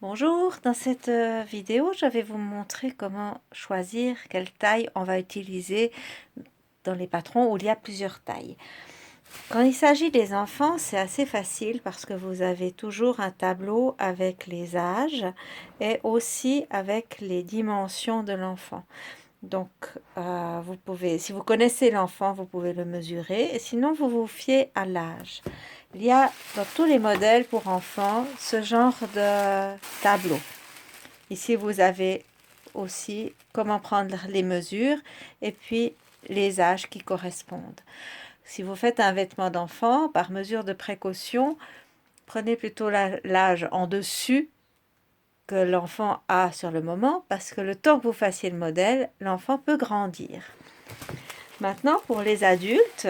Bonjour, dans cette vidéo, je vais vous montrer comment choisir quelle taille on va utiliser dans les patrons où il y a plusieurs tailles. Quand il s'agit des enfants, c'est assez facile parce que vous avez toujours un tableau avec les âges et aussi avec les dimensions de l'enfant. Donc, vous pouvez, si vous connaissez l'enfant, vous pouvez le mesurer et sinon vous vous fiez à l'âge. Il y a dans tous les modèles pour enfants ce genre de tableau. Ici, vous avez aussi comment prendre les mesures et puis les âges qui correspondent. Si vous faites un vêtement d'enfant, par mesure de précaution, prenez plutôt l'âge en dessus que l'enfant a sur le moment, parce que le temps que vous fassiez le modèle, l'enfant peut grandir. Maintenant, pour les adultes,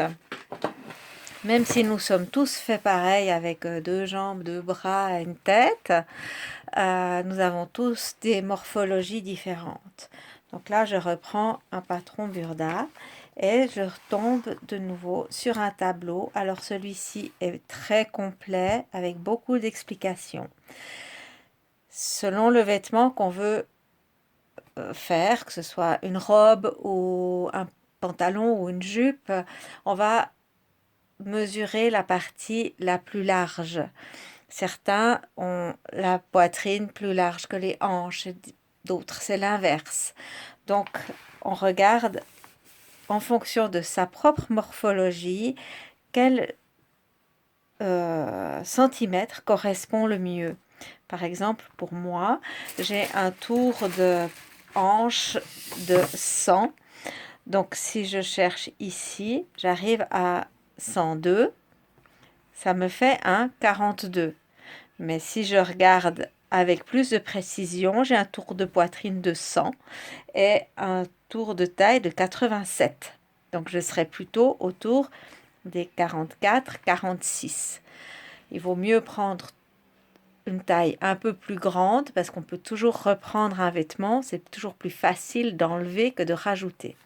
même si nous sommes tous faits pareil avec deux jambes, deux bras et une tête, nous avons tous des morphologies différentes. Donc là, je reprends un patron Burda et je retombe de nouveau sur un tableau. Alors celui-ci est très complet avec beaucoup d'explications. Selon le vêtement qu'on veut faire, que ce soit une robe ou un pantalon ou une jupe, on va mesurer la partie la plus large. Certains ont la poitrine plus large que les hanches, d'autres c'est l'inverse. Donc on regarde en fonction de sa propre morphologie quel centimètre correspond le mieux. Par exemple, pour moi, j'ai un tour de hanche de 100. Donc si je cherche ici, j'arrive à 102. Ça me fait un 42. Mais si je regarde avec plus de précision, j'ai un tour de poitrine de 100 et un tour de taille de 87. Donc je serai plutôt autour des 44, 46. Il vaut mieux prendre une taille un peu plus grande parce qu'on peut toujours reprendre un vêtement. C'est toujours plus facile d'enlever que de rajouter.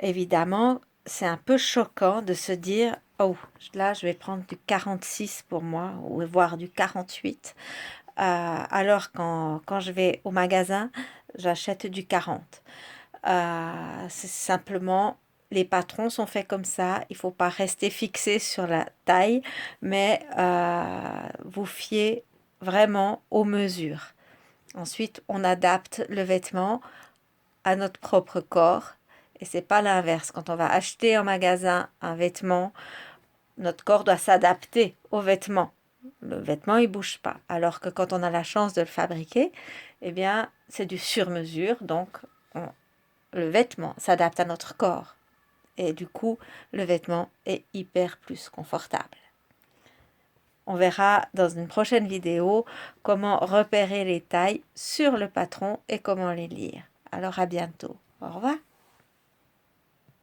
Évidemment, c'est un peu choquant de se dire « Oh, là, je vais prendre du 46 pour moi, ou voire du 48. » Alors quand je vais au magasin, j'achète du 40. C'est simplement, les patrons sont faits comme ça. Il ne faut pas rester fixé sur la taille, mais vous fiez vraiment aux mesures. Ensuite, on adapte le vêtement à notre propre corps. Et c'est pas l'inverse. Quand on va acheter en magasin un vêtement, notre corps doit s'adapter au vêtement. Le vêtement, il bouge pas. Alors que quand on a la chance de le fabriquer, eh bien, c'est du sur-mesure. Donc, le vêtement s'adapte à notre corps. Et du coup, le vêtement est hyper plus confortable. On verra dans une prochaine vidéo comment repérer les tailles sur le patron et comment les lire. Alors à bientôt. Au revoir.